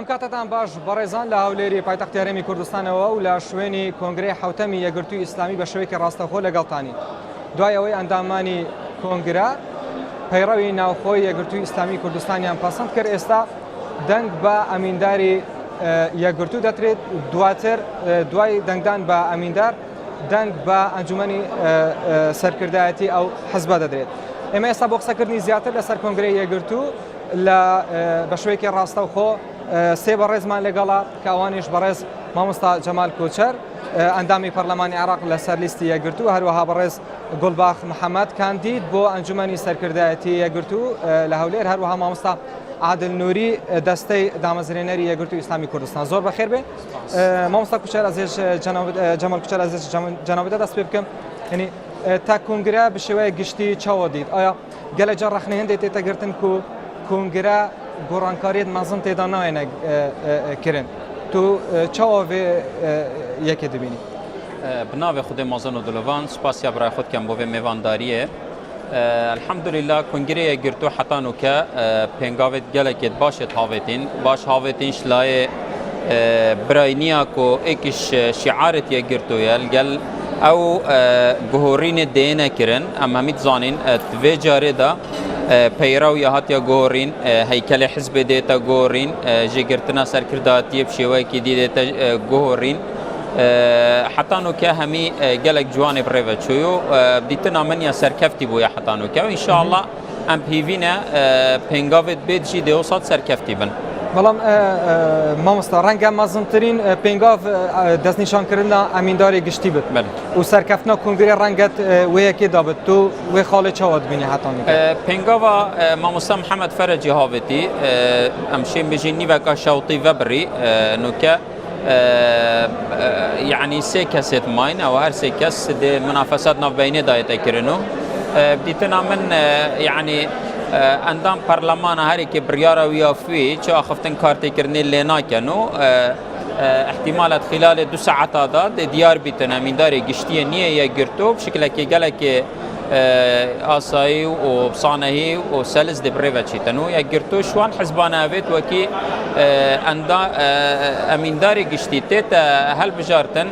کاتتان باش بەڕێزان لە هەولێری پایتەختی هەرێمی کوردستانەوە و لە شوێنی کۆنگرەی حوتەمی یەکگرتووی ئیسلامی بە شێوەیەکی ڕاستەوخۆ لەگەڵتانی دوای ئەوەی ئەندامانی کۆنگرە پەیڕەوی ناوخۆی یەکگرتووی ئیسلامی کوردستانیان پەسەند کرد. ئێستا دەنگ بە ئەمینداری یەکگرتوو دەترێت، دواتر دوای دەنگدان بە ئەمیندار دەنگ بە ئەنجومەنی سەرکردایەتی ئەو حزبە دەدرێت. ئێمە ئێستا بۆ قسەکردنی زیاتر لەسەر کۆنگرەی یەکگرتوو لە بە شوەیەکی ڕاستەوخۆ سێ بەڕێزمان لەگەڵا کاوانیش بەڕێز مامۆستا جەمال کۆچەر ئەندامی پەرلەمانی عێراق لەسەر لیستی یەکگرتوو، هەروەها بەڕێز گوڵباخ محەممەد کاندید بۆ ئەنجومەنی سەرکردایەتی یەکگرتوو لە هەولێر، هەروەها مامۆستا عادل نووری دەستەی دامەزرێنەری یەکگرتووی ئیسلامی کوردستان. زۆر بەخێر بێ مامۆستا کوچەر ئەزێش جەمال کوچەر ئەزێش جەنابەتە دەست پێ بکەم. یعنی تا کۆنگرە بە شێوەیە گشتی چاوە دیت، ئایا گەلە جار ڕەخنە هێندێک تێتەگرتن و کۆنگرە گۆڕانکاریت مەزن تێدا ناوێنە کردن، تو چاوە vê yekê dibînî؟ Binavê Xwedê mezin û dilûvan, spasiya biraya xwe dikim bo vê mêvandariyê. Elhamdülillah kongrê yekgirtû hetan û ke pêngavê gelekê başê havêtîn, baş havêtîn ji layê birayîniya ku êkiş şiarê yekgirtû ye gel ew guhorînê dêne kirin. Em hemî dizanîn vê carê de peyraw ya hatiya gorîn, heykelê hizbê dête gorîn, jêgirtina serkirdayetiyê bi şêweyekî dî dête gorîn. Hetan û ke hemî gelek ciwanê bi rêve çûyo dîtina min ya serkeftî bûye hetan û ke. İnşallah em pîvîne pêngavê bê jî dê sat serkeftî bin. بەڵام مامۆستا ڕەنگە مەزنترین پێنگاو دەستنیشانکردنا ئەمینداری گشتی بێت و سەرکەفتنا کۆنگرێ ڕەنگەت وەیەکێدا بێت و وێ خاڵێ چاوە دبینی هەتانی پێنگاوە مامۆستا محەممەد فەرەجی هاوێتی ئەم شێ بژین نیڤەکە شەوتی ڤەبری نوکە یعنی سێ کەسێت ماین ئەوە هەر سێ کەس دێ منافەسەت ناوبەینێ دایەتەکردن و دیتنا من یعنی اندام پارلمان هرکی بریاره ویافی چه آخفتن کارتی کرنی لیناکن و احتمالات خلال 2 ساعت داد دیار بیتن امینداری گشتی نیه یکگرتو بشکل که گله که آسایی و بصانهی و سلس دی بریوه چیتن و یکگرتو شوان حزبانه اوید وکی امینداری گشتی تیت هل بجارتن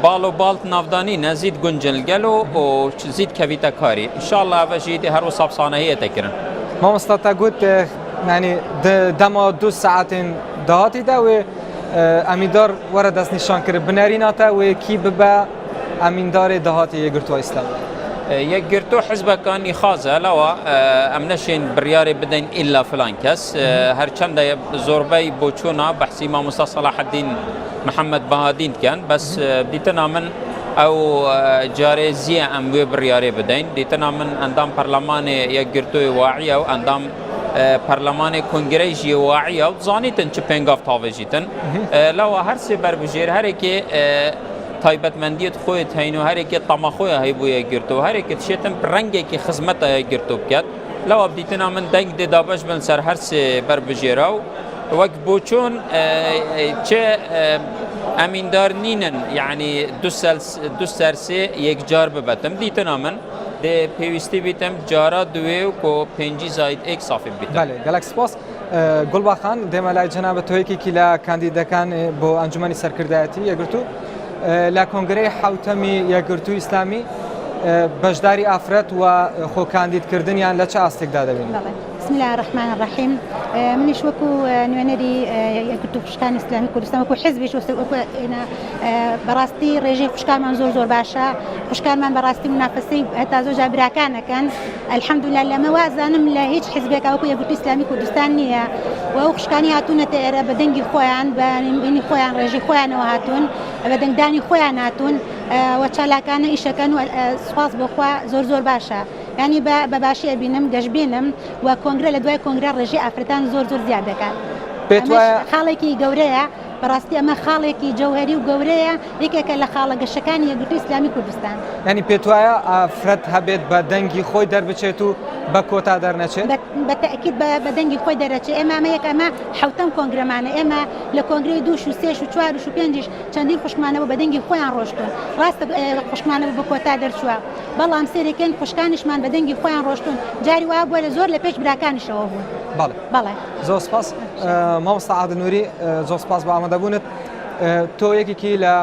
بالو بالت نافدانی نزید گنجل گلو و زید کویتا کاری انشالله وجید هر وصاب صانعیه تکرن. مامۆستا تا گوت یعنی دما 2 ساعت دهاتی دا و ئەمیندار وەرە دەستنیشان کرد بنەریناتە و کی ببە ئەمیندارێ داهاتی یەکگرتووە ئیسلامی. یەکگرتوو حزبەکانی خازە لەوە ئەم نەشێن بڕیارێ بدەین ئیلا فلان کەس هەرچەندە زۆربەی بۆ چوونا بەحسی مامۆستا سەلاح الدین محەممەد بەهادین کەن بەس دیتنا من ئەو جارێ زیە ئەم وێ بڕیارێ بدەین دیتنا من ئەندام پەرلەمانی یەکگرتووی واعیە و ئەندام پەرلەمانی کۆنگرەی ژی واعیە و زانیتن چ پێنگاو تاوێژیتن لەوە هەر سێ بەربژێر هەرێکێ تایبەتمەندیت خۆیت هەین و هەرێکی تەمەخۆیە هەی بۆ یەکگرتووە هەرێکی شێتم ڕەنگێکی خزمەتە یەکگرتوو بکات لەوە دیتنا من دەنگ دێدا بەش بن سەر هەر سێ بەربژێرە و وەک بۆ چۆن چه ئەمیندار نینن یعنی دو سەرسێ یەکجار ببەتم دیتنا من دێ پێویستی بیتم جارە دوێ و کۆ 5 زاید ئێک سافی بیتم. گەلەک سپاس. گوڵباخان دێمە لای جەنابەت تۆیەکێکی لە کاندیدەکان بۆ ئەنجومەنی سەرکردایەتی یەکگرتوو لە کۆنگرەی حوتەمی یەکگرتووی ئیسلامی بەشداری ئافرەت و خۆکاندیدکردنیان لە چه ئاستێکدا دەبین؟ بسم الله الرحمن الرحیم. منیش وەکو نوێنەری یەکگرتووی خوشکانی ئیسلامی کوردستان وەکو حیزبیش بەڕاستی ڕێژەی خوشکانمان زۆر باشە، خوشکانمان بەڕاستی منافەسەی هەتا زۆر براکانەکەن ئەلحەمدولیلا لەمە وازانم لە هیچ حیزبێکا وەکو یەکگرتووی ئیسلامی کوردستان نییە و ئەو خوشکانی هاتوونەتە ئێرە بە دەنگی خۆیان بە نمبینی خۆیان ڕێژەی خۆیانەوە هاتوون بە دەنگدانی خۆیان هاتوون و چالاکانە ئیشەکەن و سوپاس بۆخوا زۆر باشە. یعنی بە باشی ئەبینم گەشتبێنم و کۆنگرە لە دوای کۆنگرە ڕێژەی ئافرەتان زۆر زیاد دەکات. خاڵێکی گەورەیە بەڕاستی ئەمە خاڵێکی جەوهەری و گەورەیە یەکێکە لە خاڵە گەشەکانی یەکگرتووی ئیسلامی کوردستان. یعنی پێت وایە ئافرەت هەبێت بە دەنگی خۆی دەربچێت و بە کۆتا دەرنەچێت؟ بە تەئکید بە دەنگی خۆی دەرەچێت. ئێمە ئەمە حوتەم کۆنگرەمانە، ئێمە لە کۆنگرەی 2 و 3 و 4 و 5 چەندین خوشکمانەوە بە دەنگی خۆیان ڕۆشتون، ڕاستە خوشکمانەوە بە کۆتا دەرچووە، بەڵام سێرەکەن خوشکانیشمان بە دەنگی خۆیان ڕۆشتون جاری وا بووە لە زۆر لە پێش براکانیشەوە بوون. بەڵێ زۆر سپاس مامۆستا عادل نووری زۆر سپاس بە ئامادەبوونت تۆ یەکێکی لە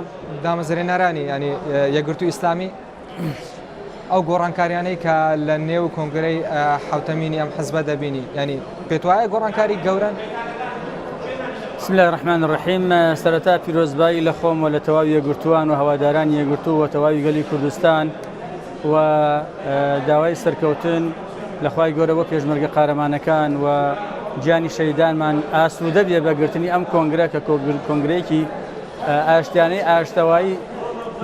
دامەزرێنەرانی ینی یەکگرتووی ئیسلامی ئەو گۆڕانکاریانەی کە لە نێو کۆنگرەی حوتەمینی ئەم حزبە دەبینی ینی پێت وایە گۆڕانکاری گەورن؟ بسم الله الرحمن الرحیم سەرەتا پیرۆزبایی لە خۆم و لە تەواوی یەکگرتووان و هەوادارانی یەکگرتوو و تەواوی گەلی کوردستان و داوای سەرکەوتن لە خوای گەورە بۆ پێشمەرگە قارەمانەکان و گیانی شەیدانمان ئاسوودە بێ بەگرتنی ئەم کۆنگرە کە کۆنگرەیەکی ئاشتیانەی ئاشتەوایی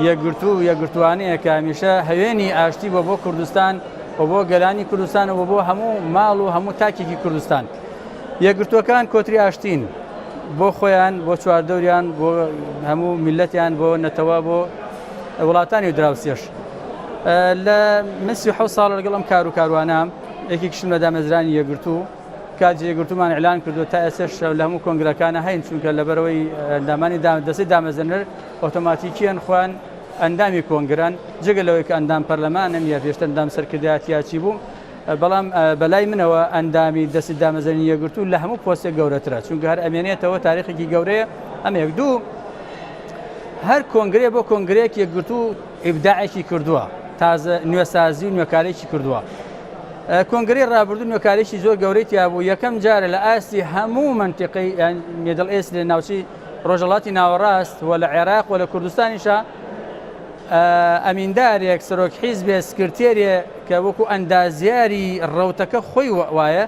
یەکگرتوو و یەکگرتوانەیە کە هەمیشە هەوێنی ئاشتی بۆ کوردستان و بۆ گەلانی کوردستان و بۆ هەموو ماڵ و هەموو تاکێکی کوردستان. یەکگرتووەکان کۆتری ئاشتین بۆ خۆیان بۆ چواردەوریان بۆ هەموو میلەتیان بۆ نەتەوە بۆ وڵاتانی و دراوسێش. لە من 37 ساڵ لەگەڵ ئەم کار و کاروانام یەکێکشم لە دامەزرانی یەکگرتوو کاتی یەکگرتوومان ئیعلان کردو تا ئێسش لە هەموو کۆنگرەکانە هەین چونکە لەبەرەوەی ئەندامانی دەستی دامەزرێنەر ئۆتۆماتیکیان خوان ئەندامی کۆنگران جگە لەوەی کە ئەندام پەرلەمانم یا پێشتر ئەندام سەرکردایەتیاچی بوو بەڵام بەلای منەوە ئەندامی دەستی دامەزرێنی یەکگرتوو لە هەموو پۆستێک گەورەترە چونکە هەر ئەمێنێتەوە تاریخێکی گەورەیە ئەم یەک دوو هەر کۆنگرێ بۆ کۆنگرەیەک یەکگرتوو ئیبداعێکی کردووە تازە نوێسازی و نوێکارێکی کردووە. کۆنگرەی ڕابردوو نوێکارێکی زۆر گەورەی تیابوو یەکەم جارە لە ئاستی هەموو منتیقەی میدڵ ئێست لە ناوچەی ڕۆژهەڵاتی ناوەڕاست و لە عێراق و لە کوردستانیشە ئەمیندارێک سەرۆک حیزبێ سکرتێرێ کە وەکو ئەندازیاری ڕەوتەکە خۆی وایە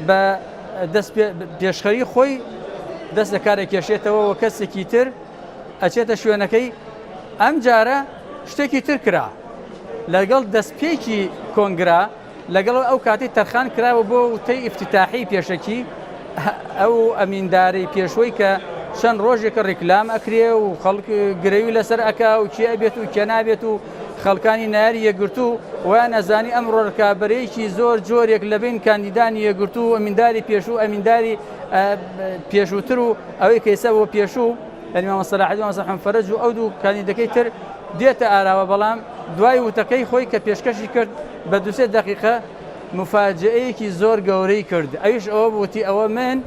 بە دەست پێشخەری خۆی دەست لە کارێک کێشێتەوە و کەسێکی تر ئەچێتە شوێنەکەی ئەم جارە شتێکی تر کرا لەگەڵ دەستپێکی کۆنگرا لەگەڵ ئەو کاتی تەرخان کراوە بۆ وتەی ئیفتتاحی پێشەکی ئەو ئەمیندارەی پێشوەی کە چەند ڕۆژێکە ڕیکلام ئەکرێ و خەڵک گرەوی لەسەر ئەکا و چی ئەبێت و کێ نابێت و خەڵکانی ناری یەکگرتوو ویان نەزانی ئەم ڕۆژکابەرەیەکی زۆر جۆرێک لە بین کاندیدانی یەکگرتوو و ئەمینداری پێشوو ئەمینداری پێشووتر و ئەوەی کەیسە بۆ پێشوو یعنی مامۆستا سەلاحەدین مامۆستا محەممەد فەرەج و ئەو دوو کاندیدەکەی تر دێتە ئاراوە بەڵام دوای وتەکەی خۆی کە پێشکەشی کرد بە 2 دقیقە مفاجئەیەکی زۆر گەورەی کرد ئەویش ئەوە بوتی ئەوە من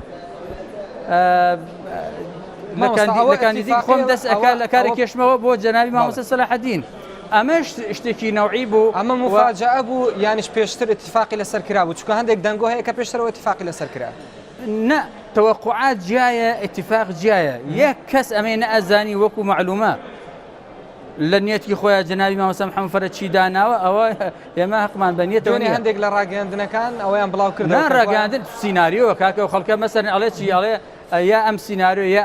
لە کاندیدی خۆم دەست ئەکا لە کارە کێشمەوە بۆ جەنابی مامۆستا سەلاحەدین ئەمەش شتێکی نەوعی بوو ئەمە مفاجئە بوو یانیش پێشتر اتفاقی لەسەر کرا بوو چونکە هەندێک دەنگۆ هەیە کە پێشترەوە اتفاقی لەسەر کرا نە توقعات جایە اتفاق جایە یەک کەس ئەمەی نەئەزانی وەکو معلومە لە نیەتی خۆیان جەنابی مامۆستا محەممەد فەرەج چی داناوە ئەوە ئێمە حەقمان بە نیەتەوە نیە هەندێک لە ڕاگەیاندنەکان ئەوەیان بڵاو کردن ڕاگەیاندن سیناریۆ کاکە خەڵکە مەسەرن ئەڵێ چی ئەڵێ یا ئەم سیناریۆ یا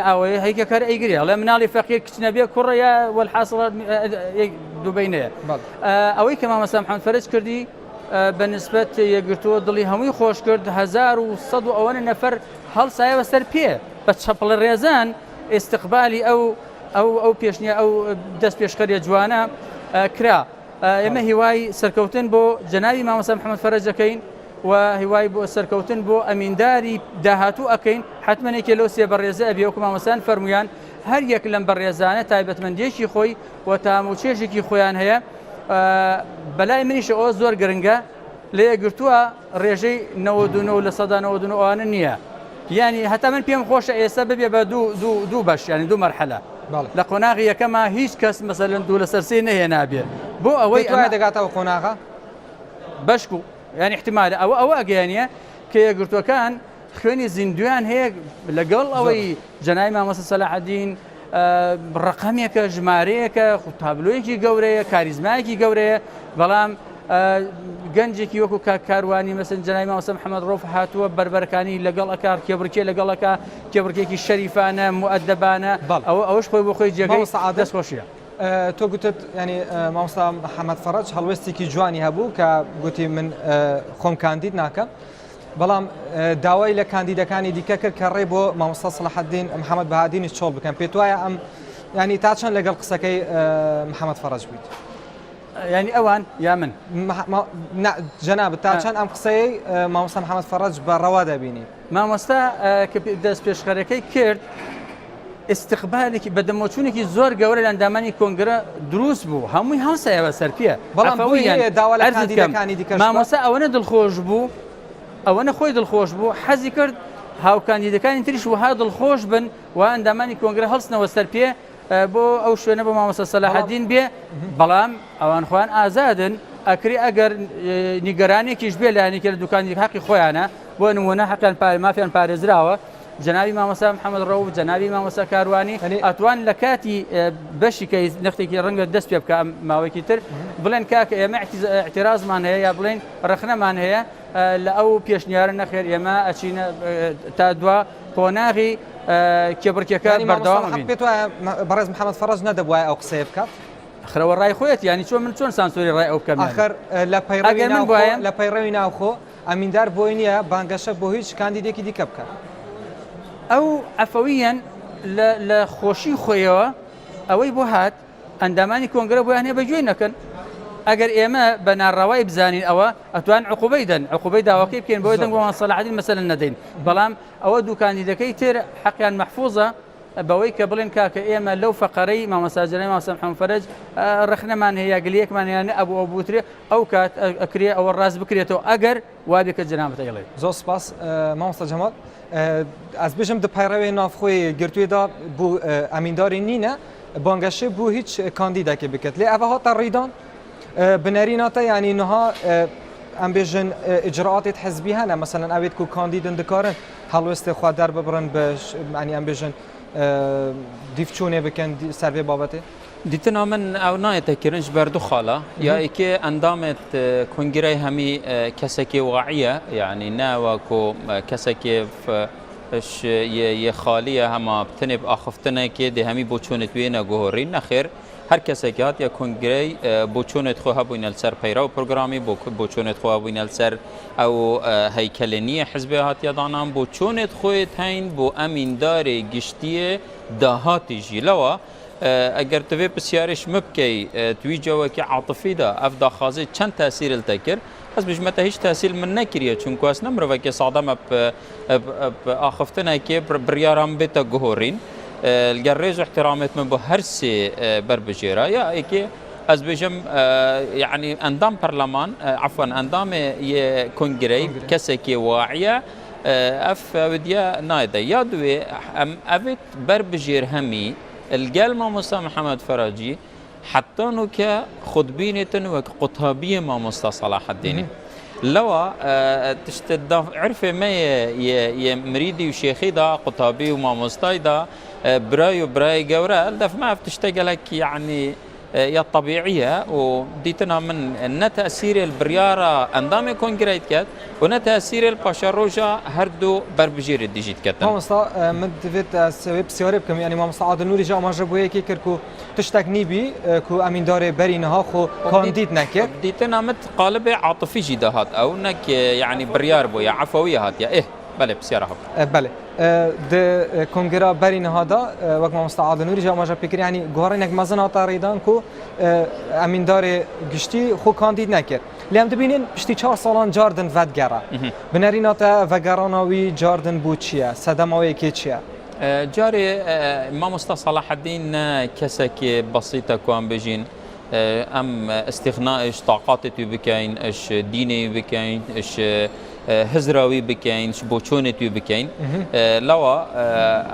ئەوەیە هەیکە کار ئەیگرێ ئەڵێ مناڵی فەقیر کچنە بێ کوڕە یا وەلحاصڵ دووبینەیە ئەوەی کە مامۆستا محەممەد فەرەج کردی بە نسبەت یەکگرتووە دڵی هەمووی خۆش کرد 1100 و ئەوەنە نەفەر هەڵسایەوە سەر پێ بە چەپڵە ڕێزان ئێستقبالی ئەو پێشنیە ئەو دەست پێشخەریە جوانە کرا ئێمە هیوای سەرکەوتن بۆ جەنابی مامۆستا محەممەد فەرەج دەکەین و هیوای بۆ سەرکەوتن بۆ ئەمینداری داهاتوو ئەەکەین حتممەێکی لەو سێ بەڕێزە ئەبێ وەکو مامۆستان فەرمویان هەر یەک لەم بەڕێزانە تایبەتمەندیەکی خۆی و تاموچێژێکی خۆیان هەیە بەلای منیشە ئەوە زۆر گرنگە لە یەکگرتووە ڕێژەی 99 لە 199 ئەوانە نییە یعنی هەتا من پێم خۆشە ئێستا ببێ بە دوو بەش ینی دوو مەرحەلە لە قۆناغی یەکەمە هیچ کەس مەسەلەن دوو لە سەرسێ نەهێ نابێ بۆ ئەوەی دەگاتەوە قۆناغا بەشک و یعنی احتیمالە ئەوە ئەگەیانە کە یەکگرتووەکان خوێنی زیندویان هەیە لەگەڵ ئەوەی جەنابی مامۆستا سەلاحەدین ڕقەمێکە ژمارەیەکە تابلۆیەکی گەورەیە کاریزمایەکی گەورەیە بەڵام گەنجێکی وەکو کاروانی مەسەن جەنابی مامۆستا محەممەد ڕۆف هاتووە بربەرەکانی لەگەڵ ئەکار کێبڕکێ لەگەڵەکە کێبڕکێکی شەریفانە مؤەدەبانە ئەوەش خۆی بۆ خۆی جێگەی دەستخۆشیە. تۆ گوتت ینی مامۆستا محەممەد فەرەج هەڵوێستێکی جوانی هەبوو کە گوتی من خۆم کاندید ناکەم بەڵام داوای لە کاندیدەکانی دیکە کرد کە ڕێ بۆ مامۆستا سەلاحەدین محەممەد بەهادینی چۆڵ بکەن پێت وایە ئەم ینی تا چەند لەگەڵ قسەکەی محەممەد فەرەج بوویت ینی ئەوان یا من جەناب تا چەند ئەم قسەی مامۆستا محەممەد فەرەج بەڕەوا دەبینی مامۆستا کە دەست پێشخەرەکەی کرد استقبالێکی بەدەمۆچوونێکی زۆر گەورە لە ئەندامانی کۆنگرە دروست بوو هەمووی هەڵسایەوە سەر پێ بەڵام داوا لە کاندیدەکانی دیکە مامۆستا ئەوەنە دڵخۆش بوو ئەوەنە خۆی دڵخۆش بوو حەزی کرد هاوکاندیدەکانی تریش وها دڵخۆش بن و ئەندامانی کۆنگرە هەڵستنەوە سەر پێ بۆ ئەو شوێنە بە مامۆستا سەلاحەدین بێ بەڵام ئەوان خۆیان ئازادن ئەکری ئەگەر نیگەرانێکیش بێ لایەنێکی لە دوکانی حەقی خۆیانە بۆ نمونە حەقیان مافیان پارێزراوە جنابی مامۆستا محەممەد ڕەوف جنابی مامۆستا کاروانی ئەتوان لە کاتی بەشیکەی نەختێکی ڕەنگە دەست پێ بکە ماوەیەکی تر بڵێن کاکە ئێمە اعتیرازمان هەیە یا بڵێن ڕخنەمان هەیە لە ئەو پێشنیارە نەخێر ئێمە ئەچینە تا دوا قۆناغی کێبڕکێکە بەردەوام پێت وایە بەڕێز محەممەد فەڕەج نەدەبوایە ئەو قسەیە بکات خرەوە ڕای خۆیەت ینی چۆن من چۆن سانسۆری ڕای ئەو بکەم ئاخر لە پەیڕەوی ناوخۆ ئەمیندار بۆی نییە بانگەشە بۆ هیچ کاندیدێکی دیکە بکات ئەو ئەفەویەن لە خۆشی خۆیەوە ئەوەی بۆ هات ئەندامانی کۆنگرە بۆیان هەیە بەگوێی نەکەن ئەگەر ئێمە بە ناڕەوای بزانین ئەوە ئەتوان عقوبەی دەن عقوبەی داواکەی بکەین بۆی دەنگ بۆمان سەلاحەدین مەسەلەن نەدەین بەڵام ئەوە دوو کاندیدەکەی تر حەقیان مەحفوظە بەوەی کە بڵێن کاکە ئێمە لەو فەقەرەی مامۆستا جەنابی مامۆستا محەممەد فەرەج ڕخنەمان هەیە گلەیەکمان هەیە ئەبوو ئەو بوترێ ئەو کات ئەکرێ ئەوە ڕاست بکرێتەوە ئەگەر وابێ کە جەنابەت دەڵێ زۆر سپاس مامۆستا جەمال ئەس بژم دپەیڕەوێ نافخۆی گرتوێدا بوو ئەمینداری نینە بانگەشە بوو هیچ کاندیدەکێ بکەێت لێ ئەوە هاتە ڕیدان بنەریناتە ینی نها ئەم بێژن ئجرعاتێت حەزبی هەنە مەسەلەن ئەوێت و کاندیدن دکارن هەڵوێستێ خوا دەر ببڕن بەنی ئەم بێژن دیفچوونێ بکەن سەرێ بابەتێ دیتنا من ئەو نایەتە کرنج بەردوو خاڵە یاکێ ئەندامێت کنگرەی هەمی کەسێکی واعیە یعنی ناوەکو کەسێکی یە خالیە هەما بتنێ ئاخفتنێکێ دێ هەمی بۆ چۆنت وێ نەگۆڕی نەخێر هەر کەسێکی هات یا کنگرەی بۆ چۆنت خۆ هەبووینە سەر پەیرا و پرۆگرامی بۆ چۆنت خۆ هەبووینە سەر ئەو هەیکەلە نییە حزبێ هاتیەدانان بۆ چۆنت خۆیت هەین بۆ ئەمیندارێ گشتیە داهاتیژی لەوە ئەگەر تەوێ پرسیارش مبکەی تویجەوەکی عاتفیدا ئەف داخوازی چەند تاسیرل تەکرد ئەس بژمەتە هیچ تاسیل من نەکریە چونکە ئەس نەمرۆڤێکی سادەمە ئاخفتنێکی بڕیاران بێتە گۆڕین لەگەر ڕێز و احترامێت من بۆ هەر سێ بربژێرە یا ئێکێ ئەس بێژم یعنی ئەندام پەرلەمان عفوان ئەندامێ کنگرەی کەسێکی واعیە ئەف ودیە نایدە یا دوێ ئەوێت بربژێر هەمی الجال مامۆستا محەممەد فەراجی حتى نوكا خطبينتن وقطابية مامۆستا سەلاحەدینی لەوە تشت عرفێ ما ي مريدي وشيخي دا قطابي ومامۆستای دا براي وبراي جورا دف ما تشتغلك يعني يا طبيعية وديتنا من نتأثير البريارة أندام كونغريت كات ونتأثير الباشاروجا هردو بربجير الديجيت كات. مامۆستا من دفت سبب سيارة بكم يعني مامۆستا عادل نوري جا ما جابوه كي كركو تشتغني بي كو أمين داري برينها خو كانديد نكر. ديتنا مت قالب عاطفي جداهات أو نك يعني بريار بويا عفوية هات يا إيه بله بسيارة هب. بله. د کنگرا برین هادا وقت مامۆستا عادل نوری جا ماجا فکر یعنی گوهرینک مزن هاتا ریدان کو امیندار گشتی خو کاندید نکرد لیم دبینین پشتی 4 سالان جاردن ودگرا بنرین هاتا وگراناوی جاردن بود چیه صدماوی کی چیه جاری مامۆستا صلاحەدین کەسێکی بەسیتە کوان بژین ام استغنائش طاقاتي بكاين اش ديني بكاين اش هزراوي بكاين بوچونتي بكاين لوا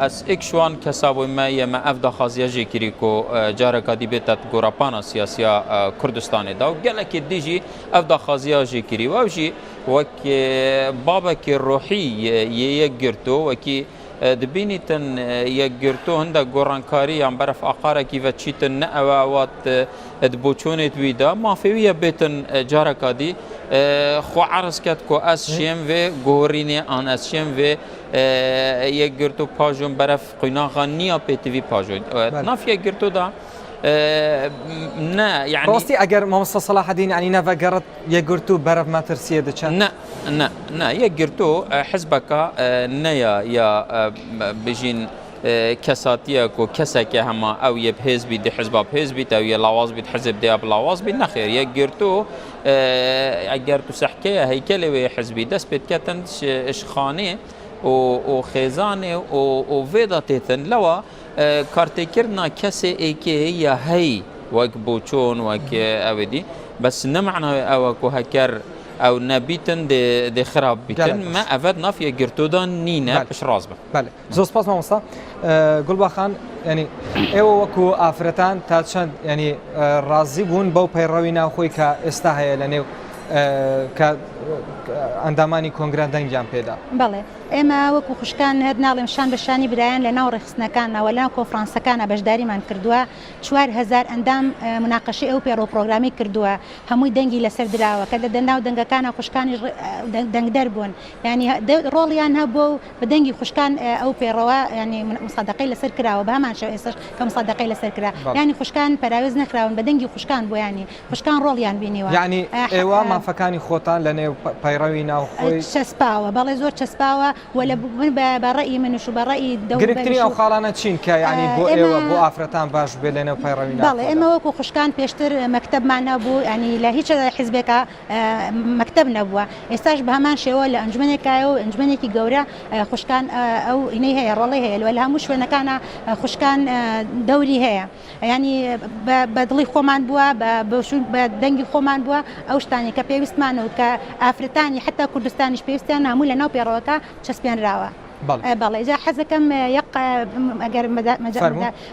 اس اكشوان كسابو ما يما افدا خازياجي كريكو جاركا ديبتات غورابانا سياسيا كردستان دا قالك ديجي افدا خازياجي كري واجي وك بابك الروحي ييغرتو وكي دبینیتن یک گرتو هنده گورانکاری هم برف آقاره کی و چیتن نأوات دبوچونت ویدا مافیویه بیتن جارکادی خو عرض کد کو از شیم و گورینه آن از شیم و یک گرتو پاجون برف قیناغا نیا پیتوی پاجون نافیه گرتو دا نه يعني راستي اگر مامۆستا صلاحەدین يعني نەڤەگەڕت یەکگرتو بەرەف مەترسیە دەچەن نه یەکگرتو حزبەکە نەیە یا بژین کەساتیەک و کەسێکی هەما ئەو یە حزبی دی حزب حزبی ئەو یە لاواز بیت حزب دی لاواز بیت نەخێر یەکگرتو ئەگەر تو سەحکەیە هەیکەلێ حزبی دەست پێت کەتن شخانێ و خێزانێ و vêda têtin lewa kartêkirina kesê êkê ya hey wek boçon wek ew dî bes ne mena ew ku heker او نبیتن د خراب بیتن ما افاد نافیه گرتودان نینه پش راز بله زۆر سپاس مامۆستا گوڵباخان ینی ئێوە وەکو ئافرەتان تا چەند ینی ڕازی بوون بەو پەیڕەوی ناوخۆی کە ئێستا هەیە لە نێو کە ئەندامانی کۆنگرە دەنگیان پێدا بەڵێ ئێمە وەکو خوشکان هەر ناڵێم شان بەشانی برایان لە ناو ڕێخستنەکانەوە لە ناو کۆفرانسەکانە بەشداریمان کردووە 4000 ئەندام مناقەشەی ئەو پێڕۆ پرۆگرامی کردووە هەمووی دەنگی لەسەر دراوە کە لە ناو دەنگەکانە خوشکانی دەنگدەر بوون ینی ڕۆڵیان هەبوو بە دەنگی خوشکان ئەو پێڕەوە ینی مسادقەی لەسەر کراوە بە هەمان شێوە ئێستاش کە مسادقەی لەسەر کرا ینی خوشکان پەراوێز نەکراون بە دەنگی خوشکان بۆ ینی خوشکان ڕۆڵیان بینیوە ینی ئێوە مافەکانی خۆتان لە نێو پەیڕەوی ناوخۆی چەسپاوە بەڵێ زۆر چەسپاوە وە لە بەڕێی منش و بەڕێی گرنگترین ئەو خاڵانە چین کە ینی بۆ ئێوە بۆ ئافرەتان باش بێ لە نێو پەیڕەوی ناوخۆ بەڵێ ئێمە وەکو خوشکان پێشتر مەکتەبمان نەبوو ینی لە هیچ حیزبێکە مەکتەب نەبووە ئێستاش بە هەمان شێوە لە ئەنجومەنێکایە و ئەنجومەنێکی گەورە خوشکان ئەو ئینەی هەیە ڕۆڵی هەیە لە هەموو شوێنەکانە خوشکان دەوری هەیە ینی بە دڵی خۆمان بووە بە دەنگی خۆمان بووە ئەو شتانی کە پێویستمانە و کە ئافرەتانی حتا کوردستانیش پێویستیان هەموو لە ناو پێڕەوەکە چەسپێنراوە بەڵێ جا حەزەکەم ئەگەر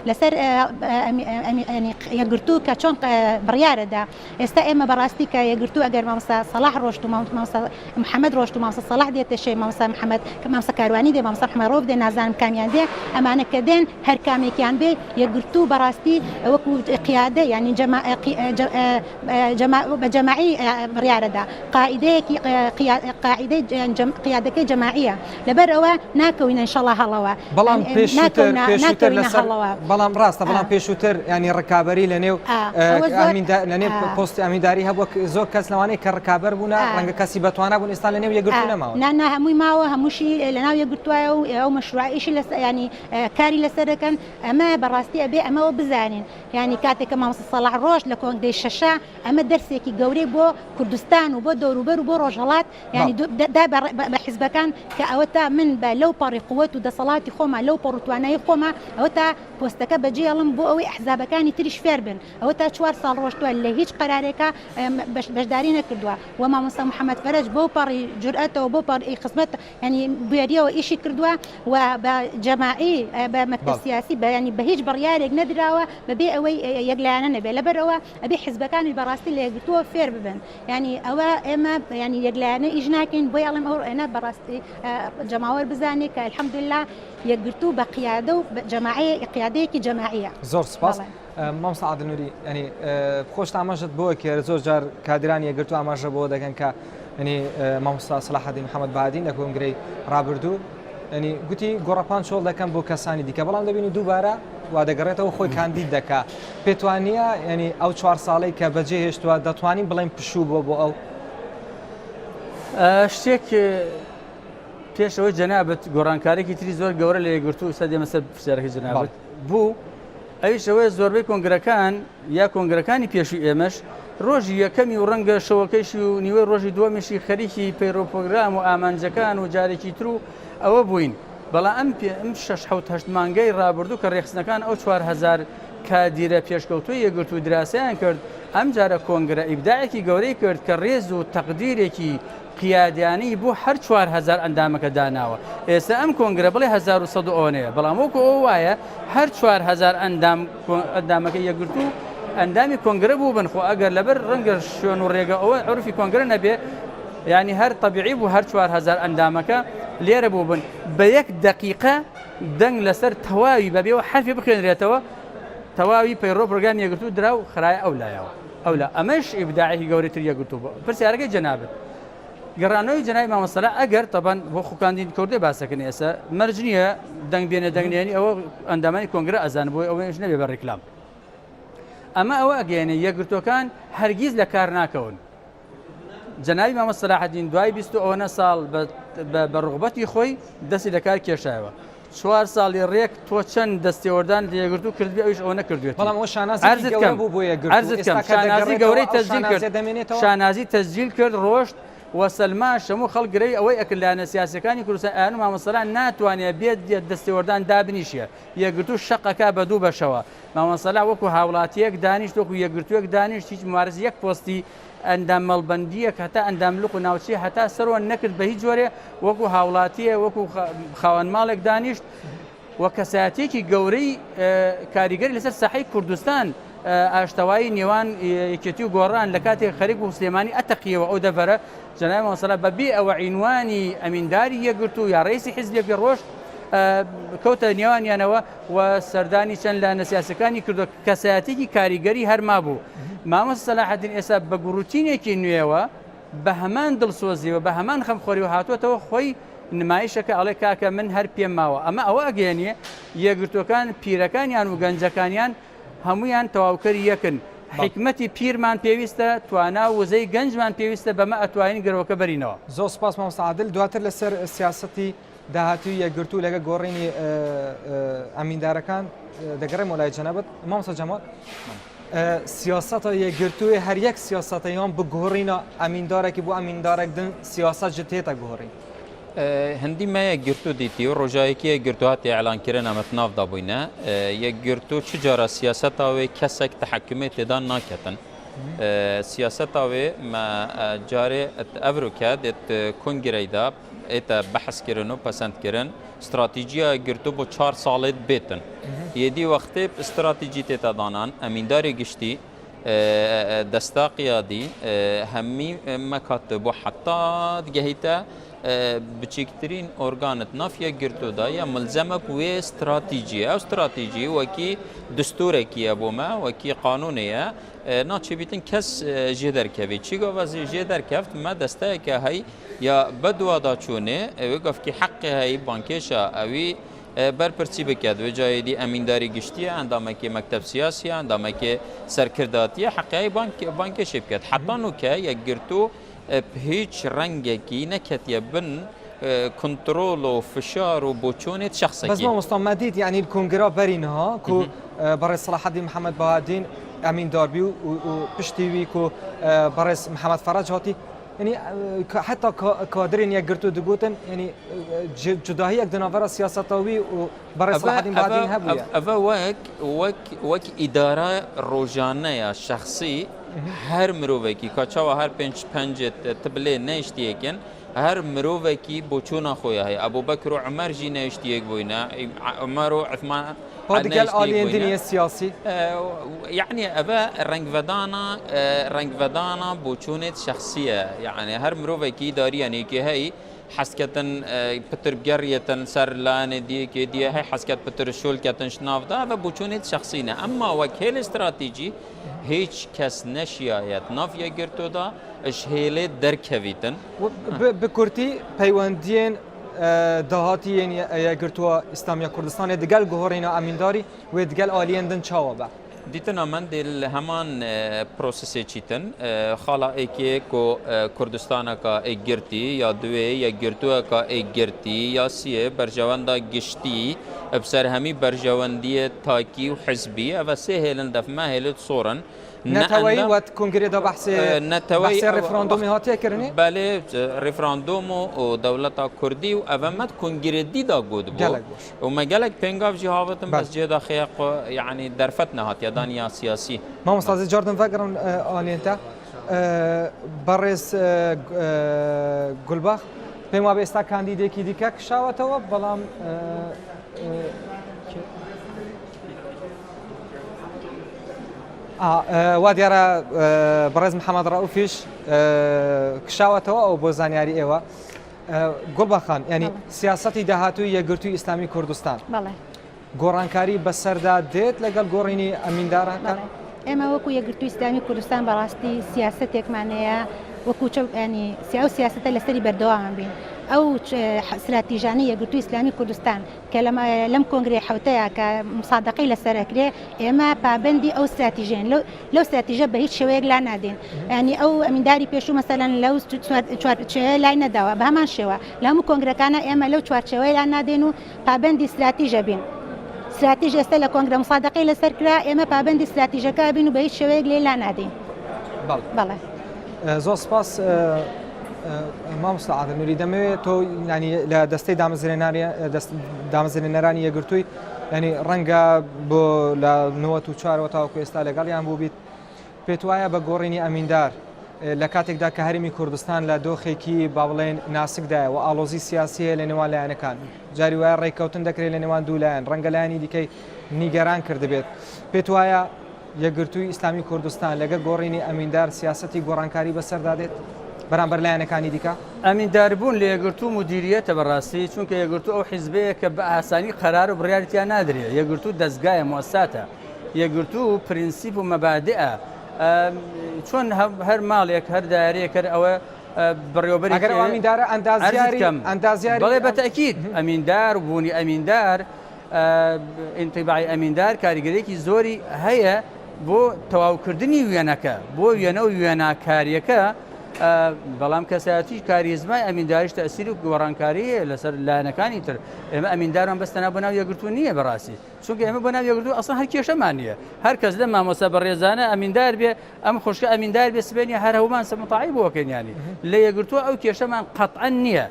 لەسەر یەکگرتوو کە چۆن بڕیارەدا ئێستا ئێمە بەڕاستی کە یەکگرتوو ئەگەر مامۆستا سەلاح ڕۆشت و محەممەد ڕۆشت و مامۆستا سەلاح دێتە شێ مامۆستا محەممەد کە مامۆستا کاروانی دێ مامۆستا محەممەد دێ نازانم کامیان دێ ئەمانە کە دێن هەر کامێکیان بێ یەکگرتوو بەڕاستی وەکو قیادە ینی بە جەماعی بڕیارەدا قاعدەیەکی قیادەکەی جەماعیە لەبەر ئەوە ناکەوینە ئینشەڵڵا هەڵەوە بەڵام بەڵام ڕاستە بەڵام پێشووتر ینی ڕکابەری لە نێو لە نێو پۆستی ئەمینداری هەبووە زۆر کەس لەوانەیە کە ڕکابەر بوون ڕەنگە کەسی بەتوانە بوون ئێستا لە نێو یەکگرتوو نەماوە نا هەمووی ماوە هەمووشی لە ناو یەکگرتووایە و ئەو مەشروعیشی ینی کاری لەسەر دەکەن ئەمە بەڕاستی ئەبێ ئەمەوە بزانین ینی کاتێککە مامۆستا سەلاح ڕۆژ لە کۆنگرەی شەشە ئەمە دەرسێکی گەورەی بۆ کوردستان و بۆ دەوروبەر و بۆ ڕۆژهەڵات ینی دا بە حیزبەکان کە ئەوە تا من بە لەو پەڕی قووەت و دەسەڵاتی خۆمە لەو پەڕوتوانایی خۆمە ئەوە تا پۆستەکە بەجێڵم بۆ ئەوەی ئەحزابەکانی تریش فێر بن ئەوە تا 4 ساڵ ڕۆشتووە لە هیچ قەرارێکە بەشداری نەکردووە و مامۆستا محەممەد فەرەج بۆ پەڕی جورئەتەوە بۆ پەڕی خزمەت ینی بوێریەوە ئیشی کردووە و بە جەماعی بە مەکتەب سیاسی ینی بە هیچ بڕیارێک نەدراوە بەبێ ئەوەی یەکلایەنە نەبێ لەبەرەوە ئەبێ حیزبەکانی بەڕاستی لە یەکگرتووە فێر ببن ینی ئەوە ئێمە ینی یەکلایەنە ئیش ناکەین بۆ ئەڵێم ئەو ئێنە بەڕاستی جەماوەر بزانێت کە الحەمدلله یەکگرتوو بە قیادە و جەماعی قیادەیەکی جەماعیە زۆر سپاس مامۆستا عادلنووری ینی خۆشت ئاماژت بۆ کە زۆر جار کادرانی یەکگرتوو ئاماژە بۆ دەکەن کە ینی مامۆستا سەلاحەدین محەممەد بەهادین لە کۆنگرەی ڕابردوو ینی گوتی گۆڕەپان چۆڵ دەکەم بۆ کەسانی دیکە بەڵام دەبینی دووبارە وا دەگەڕێتەوە خۆی کاندید دەکا پێتوانیە ینی ئەو 4 ساڵەی کە بەجێ هێشتووە دەتوانین بڵێن پشوو بۆ ئەو شتێک پێشەوەی جەنابەت گۆڕانکارێکی تری زۆر گەورە لە یەکگرتوو ئێستا دێمە سەر پرسیارەکەی جەنابەت بوو ئەویشەوەی زۆربەی کۆنگرەکان یا کۆنگرەکانی پێشووی ئێمەش ڕۆژی یەکەمی و ڕەنگە شەوەکەیشی و نیوەی ڕۆژی دووەمیشی خەریکی پەیڕۆپۆگرام و ئامانجەکان و جارێکی تر و ئەوە بووین بەڵام ئەم 6-7 مانگەی ڕابردوو کە ڕێخستنەکان ئەو 4000 کادیرە پێشکەوتوی یەکگرتوو دراسەیان کرد ئەم جارە کۆنگرە ئیبداعێکی گەورەی کرد کە ڕێز و تەقدیرێکی قیادیانی بۆ هەر 4000 ئەندامەکە داناوە ئێستا ئەم کۆنگرە بڵێ 1100 ئەوەیە بەڵام وەکو ئەو وایە هەر 4000 ئەندامەکە یەکگرتوو ئەندامی کۆنگرە بوو بن خۆ ئەگەر لەبەر ڕەنگە شوێن و ڕێگە ئەوە عرفی کۆنگرە نەبێ ینی هەر طبیعی بوو هەر 4000 ئەندامەکە لێرە بوو بن بە 1 دقیقە دەنگ لەسەر تەواوی بەبێەوە حرفی بخوێنرێتەوە تەواوی پەیڕۆ پرۆگرام یەکگرتوو درا و خراە ئەو لایەوە ئەولا ئەمەش ئیبداعی گەورەتر یەکگرتوو بوو پرسیارەکەی جەنابەت گەڕانەوەی جەنابی مامۆستا ئەگەر تەبەن بۆ خوکاندین کوردی باسەکەن ئێستا مەرج نییە دەنگ بێنە دەنگێنی ئەوە ئەندامانی کۆنگرە ئەزان بۆی ئەوەش نەبێ بە ڕێکلام ئەمە ئەوە ئەگەێنێ یەکگرتوەکان هەرگیز لە کار ناکەون جەنابی مامۆستا سەلاحەدین دوای 20 ساڵ بە ڕغبەتی خۆی دەستی لە کار کێشایەوە 4 ساڵی ڕێک تۆ چەند دەستێوەردان لە یەکگرتوو کردبێ ئەویش ئەوە نەکردوێت بەڵام ئەوە شانازی گەورە بوو بۆ یەکگرتوو شانازی گەورەی تەسجیل کرد شانازی تەسجیل کرد ڕۆشت وسلمان شەموو خەڵگرەی ئەوەی ئەکرد لایەنە سیاسەکانی کوردستان ئەیان و مامۆستاان ناتوانێت بێت دەستێوەردان دابنیشە یەکگرتو شەقەکە بە دوو بەشەوە مامۆسەلا وەکو هاوڵاتیەک دانیشت وەکو یەکگرتووەک دانیشت هیچ مبارز یەک پۆستی ئەندام مەڵبەندیەک هەتا ئەنداملق و ناوچی هەتا سەرەوە نەکرد بە هیچ جۆرێ وەکو هاوڵاتیە وەکو خاوەن ماڵێک دانیشت وە کەسایەتێکی گەورەی کاریگەری لەسەر ساحەی کوردستان ئاشتەوایی نێوان یەکێتی و گۆڕان لە کاتێک خەریک و سلێمانی ئەتەقیەوە ئەو دەڤەرە جەنابی مامۆسەلا بەبێ ئەوە عینوانی ئەمینداری یەکگرتوو یا ڕئیسی حیزبێکی ڕۆژ کەوتە نێوانیانەوە و سەردانی چەند لایەنە سیاسەکانی کردو کەسایەتێکی کاریگەری هەرما بوو مامۆستا سەلاحەدین ئێستا بە گوروتینێکی نوێوە بە هەمان دڵسۆزیەوە بە هەمان خەمخۆری و هاتووەتەوە خۆی نمایشەکە ئەڵێ کاکە من هەر پێم ماوە ئەمە ئەوە ئەگەێنێ یەکگرتوەکان پیرەکانیان و گەنجەکانیان هەمویان تەواوکەری یەکن حکمەتی پیرمان پێویستە توانا وزەی گەنجمان پێویستە بەمە ئەتوانین گەرەوەکە بەرینەوە زۆر سپاس مامۆستا عادل دواتر لەسەر سیاسەتی داهاتووی یەکگرتوو لەگە گۆڕینی ئەمیندارەکان دەگەڕێم وەلای جەنابەت مامۆستا جەمال سیاسەتە یەکگرتووی هەر یەک سیاسەتەیان بگۆڕینە ئەمیندارێکی بۆ ئەمیندارێک دن سیاسەت جە تێتە گۆڕین هەندی ما یەکگرتو دیتی و ڕۆژایەکی یەکگرتو هاتی ئەعلانکردن ئەمە ناودا بووینە یەکگرتو چ جارە سیاسەتاوێ کەسێک تەحەکومێ تێدا ناکەتن سیاسەتاوێ جارێ ئەڤروکە دێت کۆنگرەیدا ئێتە بەحثکردن و پەسەندکردن استراتیجیا یەکگرتو بۆ 4 ساڵێت بێتن یەدی وەختێ استراتیجی تێتە دانان ئەمینداری گشتی دەستا قیادی هەممی مەکاتە بۆ حتا دگەهیتە بچیکترین ئۆرگانت ناف یەکگرتوودا یا ملزەمەک وێ استراتیجیە ئەو استراتیجی وەکی دستورێکیە بۆمە وەکی قانونەیە ناچێبیتن کەس ژێ دەرکەوێت چی گۆڤازی ژێ دەرکەفت مە دەستەیەکە هەی یا بەدووادا چوونێ ئەوێ گەفکی حەقی هەی بانکێشە ئەوی بەرپرسی بکات وێ جایدی ئەمینداری گشتیە ئەندامێکی مەکتەب سیاسیە ئەندامێکی سەرکرداتیە حەقیایی بانکێشێ بکات حەتا نوکە یەکگرتوو هیچ ڕەنگێکی نەکەتیە بن کنترۆل و فشار و بۆچۆنێت شخصێکی بەس مامۆستا مەدید یعنی الکۆنگرا بەرینەها کو بەڕێز سەلاحەدین محەممەد بەهادین ئەمینداربی و پشتیوی کو بەڕێز محەممەد فەرەج هاتی يعني حتى كادرين يقرتوا دقوتن يعني جداهية دنافرة سياساتوي وبرز صلاحين بعدين هبويا أفا وك إدارة روجانية شخصي هر مروفكي كاتشوا هر پنج تبلي نيشتيكن هر مروفكي بوچونا خويا هي أبو بكر وعمر جي نيشتيك بوينا عمر وعثمان هذا قال آليين دينية السياسي يعني أبا رنگ ودانا بوچونت شخصية يعني هر مروفكي داري يعني كي هي حسكتن بتر بقريتن سر لان دي هي حسكت بتر شول كتن شناف ده بوچونت شخصينا أما وكيل استراتيجي هیچ کس نشیاید ناف یەکگرتو دا اش هیله درکویتن بکورتی پیوندین دهاتیین یەکگرتووە ئیسلامیە کوردستان دگەل گۆڕینە ئەمینداری و دگەل ئالیێندن چاوە بە دیتنا من دل همان پروسسی چیتن خالا ایکی کو کردستان کا یەکگرتی یا دوی یەکگرتووە کا یەکگرتی یا سیه برجواندا گشتی بسر همی برجواندی تاکی و حزبی و سه هلن دف ما هلت صورن نتوی وقت کنگره دا بحث رفراندومی هاتیه کرنی؟ بله رفراندوم و دولت کردی و اومد کنگره دی دا گود بود و مگلک پنگاف جهاوتن بس جدا خیق يعني درفت نهات يدانيا سياسي ما مستعد جاردن فكرن آنينتا برز گلباخ بما بيستا كانديدي كي ديكك شاوتوا بلام واديرا برز محمد رؤوفيش كشاوتوا او بوزانياري ايوا گلباخان يعني سياستي دهاتوي يگرتوي اسلامي كردستان بله گۆڕانکاری بەسەردا دێت لەگەڵ گۆڕینی ئەمیندارەکان ئێمە وەکو یەکگرتووی ئیسلامی کوردستان بەڕاستی سیاسەتێکمانەیە وەکو ینی ئەو سیاسەتە لەسەری بەردەوام بین ئەو استراتیژانەی یەکگرتووی ئیسلامی کوردستان کە لەم کۆنگرێ حوتەیە کە مسادقەی لەسەرەکرێ ئێمە پابەندی ئەو استراتیژێن لەو استراتیژە بە هیچ شێوەیەک لا نادێن ینی ئەو ئەمینداری پێشوو مەسەلەن لەو چوارچێوەیە لای نەداوە بە هەمان شێوە لە هەموو کۆنگرەکانە ئێمە لەو چوارچێوەیە لا نادێن و پابەندی استراتیژە بین استراتیژی ئێستا لە کۆنگرە مسادقەی لەسەر کرا ئێمە پابەندی استراتیژەکە بین و بە هیچ شێوەیەک لێ لا نادەین بەڵێ زۆر سپاس مامۆستا عادل دەمەوێت تۆ ینی لە دەستەی دامەزرێنەرانی یەکگرتووی ینی ڕەنگە بۆ لە 94 تاوەکو ئێستا لەگەڵیان بوو بیت پێت وایە بە گۆڕینی ئەمیندار لە کاتێکدا کە هەرمی کوردستان لە دۆخێکی با بڵێن ناسکدایە و ئالۆزی سیاسیە لە نێوان لایەنەکان جاری وایە ڕێککەوتن دەکرێت لە نێوان دوولایەن ڕەنگە لایەنی دیکەی نیگەران کردبێت پێت وایە یەکگرتووی ئیسلامی کوردستان لەگەڵ گۆڕینی ئەمیندار سیاسەتی گۆڕانکاری بەسەردادێت بەرامبەر لایەنەکانی دیکە ئەمینداربوون لە یەکگرتوو مدیریەتە بەڕاستی چونکە یەکگرتوو ئەو حیزبەیە کە بە ئاسانی قەرار و بڕیاریان نادرێت یەکگرتوو دەستگایە موسساتە یەکگرتوو پرینسیپ و مەبادئە چۆن هەر ماڵێک هەر دارەیەک ئەوە بڕێوەبەری ئەگەر ئەمیندارە ئەندازیاری بەڵێ بەتەکید ئەمیندار بوونی ئەمیندار ئینتیباعی ئەمیندار کاریگەرێکی زۆری هەیە بۆ تەواوکردنی وێنەکە بۆ وێنە و وێناکاریەکە بەڵام کەسایەتی کاریزمای ئەمینداریش تەسیری و گۆڕانکاری لەسەر لایەنەکانی تر ئێمە ئەمیندارمان بەستەنا بۆ ناو یەکگرتوو نییە بەڕاستی چونکە ئێمە بۆ ناو یەکگرتوو ئەسڵ هەر کێشەمان نییە هەر کەس لە مامۆستا بەڕێزانە ئەمیندار بێ ئەم خوشکە ئەمیندار بێ سبێنی هەر هەومان سەمتاعی بۆکەنیانی لە یەکگرتووە ئەو کێشەمان قەتعا نییە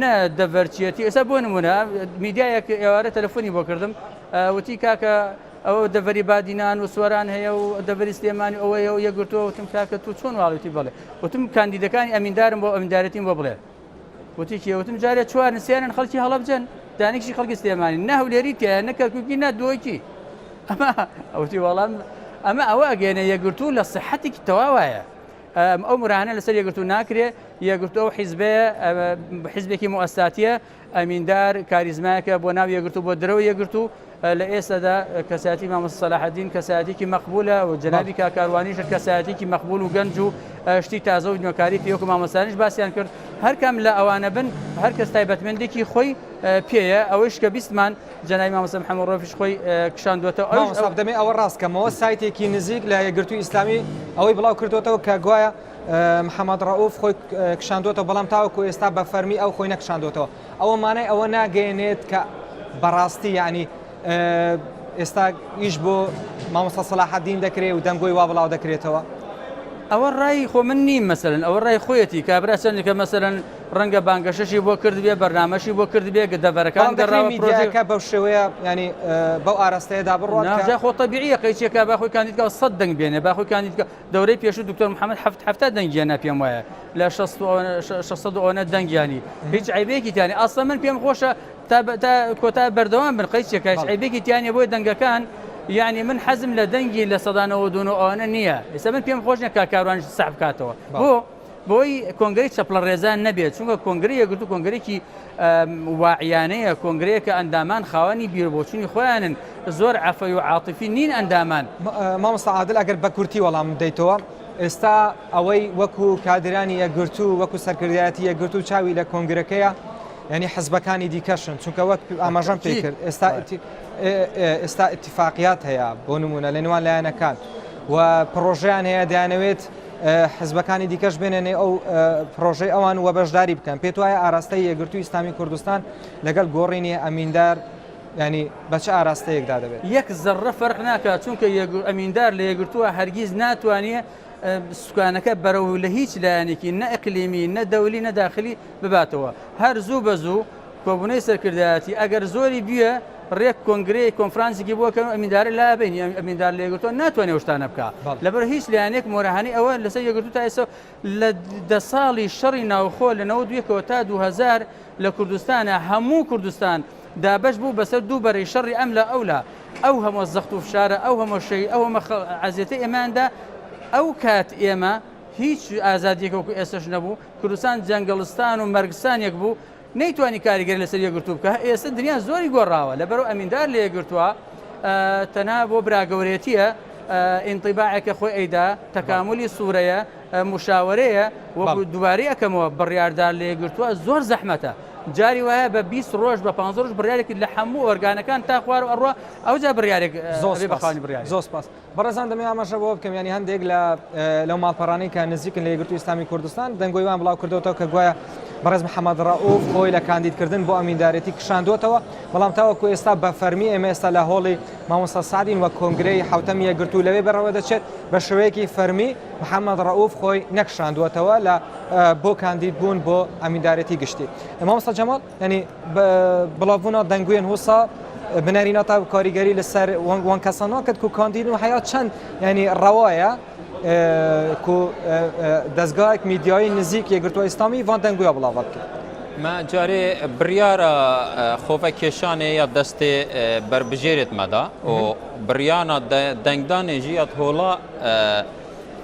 نە دەڤەرچیەتی ئێستا بۆ نمونە میدیایەک ئێوارە تەلەفۆنی بۆ کردم وتی کاکە ئەوە دەڤەری بادینان و سوەران هەیە و دەڤەری سلێمانی ئەوەیە و یەکگرتووە وتم کاکە تو چۆن واڵوتی بڵێ وتم کاندیدەکانی ئەمیندارم بۆ ئەمیندارەتیم بۆ بڵێ وتی کێوتم جارێ چوار نسیانن خەڵکی هەڵەبجەن دانێکی خەڵکی سلێمانی نە هەولێری تایە نە کەرکووکی نە دۆیکی ئەمە ئەوتی وەڵام ئەمە ئەوە ئەگەێنە یەکگرتوو لە سەحەتێکی تەواوایە ئەو مرانە لەسەر یەکگرتوو ناکرێ یەکگرتووە ئەو حیزبەیە حیزبێکی موسساتیە ئەمیندار کاریزمایەکە بۆ ناو یەکگرتوو بۆ درەوە یەکگرتوو لە ئێستادا کەساتی مامۆستا سەلاحەدین کەساتێکی مەقبولە و جەنابی کاکاروانیش کەساتێکی مەقبول و گەنج و شتی تازە و نوێکاری پێوەکو مامۆستانیش باسییان کرد هەرکەم لە ئەوانە بن هەر کەس تایبەتمەندێکی خۆی پێیە ئەوەش کە بیستمان جەنابی مامۆستا محەممەد ڕۆفیش خۆی کشاندوێتەوە دەمێ ئەوە ڕاستکەمەوە سایتێکی نزیک لە یەکگرتووی ئیسلامی ئەوەی بڵاو کردوێتەوە کە گوایە محەممەد ڕەوف خۆی کشاندوێتەوە بەڵام تاوەکو ئێستا بە فەرمی ئەو خۆی نەکشاندوێتەوە ئەوە مانای ئەوە ناگەێنێت کە بەڕاستی یعنی ئێستا ئیش بۆ مامۆستا سەلاحەدین دەکرێت و دەنگۆی وا بڵاو دەکرێتەوە ئەوە ڕای خۆ من نیم مەسەرن ئەوە ڕای خۆیەتی کابرا چەندێکە مەسەرن ڕەنگە بانگەشەشی بۆ کردبێ بەرنامەشی بۆ کردبێ کە دەڤەرەکان گەڕاوەکە بەو شێوەیە ینی بەو ئاراستەیەدا بڕۆ خۆ تەبیعیە قەیچێکە باخۆی کاندیدکە 100 دەنگ بێنێ باخۆی کاندیدکە دەورەی پێشوو دکتۆر محەممەد هەفتە دەنگیانە پێم وایە لە 600 ئەوە دەنگیانی هیچ عیبێکی تیانی ئەسڵ من پێم خۆشە تا کۆتا بەردەوام بن قەیچێکە عیبێکی تیانە بۆی دەنگەکان یعنی من حەزم لە دەنگی لە سەدانەوە دوون ئەوانە نییە ئێستا من پێم خۆش نەکە کاروانش سەح بکاتەوە بۆی کۆنگری چەپڵە ڕێزان نەبێت چونکە کۆنگری یەکگرتوو کۆنگرێکی واعیانەیە کۆنگرەیەکە ئەندامان خاوەنی بیربۆچوونی خۆیانن زۆر عەفەوی و عاتیفی نین ئەندامان مامۆستا عادل ئەگەر بە کورتی وەڵام بدەیتەوە ئێستا ئەوەی وەکو کادرانی یەکگرتوو وەکو سەرکردایەتی یەکگرتوو چاوی لە کۆنگرەکەیە ینی حزبەکانی دیکەشن چونکە وەک ئاماژەم پێ کرد ئێستا اتفاقیات هەیە بۆ نمونە لە نێوان لایەنەکان و پرۆژیان هەیە دەیانەوێت حزبەکانی دیکەش بێنێنێ ئەو پرۆژەی ئەوان وە بەشداری بکەن پێت وایە ئاراستەی یەکگرتووی ئیسلامی کوردستان لەگەڵ گۆڕینی ئەمیندار ینی بە چه ئاراستەیەکدا دەبێت یەک زەڕە فەرق ناکات چونکە ئەمیندار لە یەکگرتووە هەرگیز ناتوانێت سوکانەکە بەرەو لە هیچ لایەنێکی نە ئەقلیمی نە دەولی نە داخلی بباتەوە هەر زوو بە زوو کۆبوونەی سەرکردایەتی ئەگەر زۆری بیە ڕێک کۆنگرەی کۆنفرانسێکی بۆکەن ئەمیندارە لابینی ئەمیندار لە یەکگرتووە ناتوانێت شتانە بکە لەبەر هیچ لایەنێک مۆرەهانی ئەوە لەسەر یەکگرتوو تا ئێستا لە 10 ساڵی شەڕی ناوخۆ لە 92 تا 2000 لە کوردستانە هەموو کوردستان دابەش بوو بەسەر دوو بەرەی شەڕی ئەم لە ئەولا ئەو هەموو زەخت و فشارە ئەو هەموو شەی ئەو هەموو عەزیەتەی ئێماندا ئەو کات ئێمە هیچ ئازادیەکە وەکو ئێستش نەبوو کوردستان جەنگەڵستان و مەرگستانێک بوو نەیتوانی کاریگەری لەسەر یەکگرتوو بکە ئێستا دنیا زۆری گۆڕاوە لەبەرەوە ئەمیندار لە یەکگرتووە تەنها بۆ براگەورێتیە ئینطیباعێکە خۆی ئەیدا تەکاملی سوورەیە مشاوەرەیە وەکو دووبارەی ئەەکەمەوە بڕیاردار لە یەکگرتووە زۆر زەحمەتە جاری وایە بە 20 ڕۆژ بە 15 ڕۆژ بڕیارێکی لە هەموو ئۆرگانەکان تا خوار و ئەڕوا ئەوجا بڕیارێک بەخوانی بڕیاری زۆر سپاس بەڕێزان دەمێ ئاماژە بۆ بکەم ینی هەندێک لەو ماڵپەڕانەی کە نزیکن لە یەکگرتووی ئیسلامی کوردستان دەنگۆی وان بڵاو کردوەوە کە گوایە بەڕێز محەممەد ڕەئوف خۆی لە کاندیدکردن بۆ ئەمیندارەتی کشاندوتەوە بەڵام تاوەکو ئێستا بە فەرمی ئێمە ئێستا لە هۆڵی مامۆستا سعدین وە کۆنگرەی حوتەمی یەکگرتوو لەوێ بەڕەوە دەچێت بە شێوەیەکی فەرمی محەممەد ڕەئوف خۆی نەکشاندوتەوە لە بۆ کاندید بوون بۆ ئەمیندارەتی گشتی مامۆستا جەمال ینی بڵاوبوونا دەنگوێن هوسا بنەرینەتا کاریگەری لەسەر وان کەسانەوە کرد و کاندید و حیا چەند ینی ڕەوایە کو دەستگایەک میدیایی نزیک یەکگرتووە ئیسلامی وان دەنگویە بڵاوات کرد ما جارێ بریارە خۆڤە کێشانێ یا دەستێ بربژێرێت مەدا و بریانە دەنگدانێژی یات هۆڵا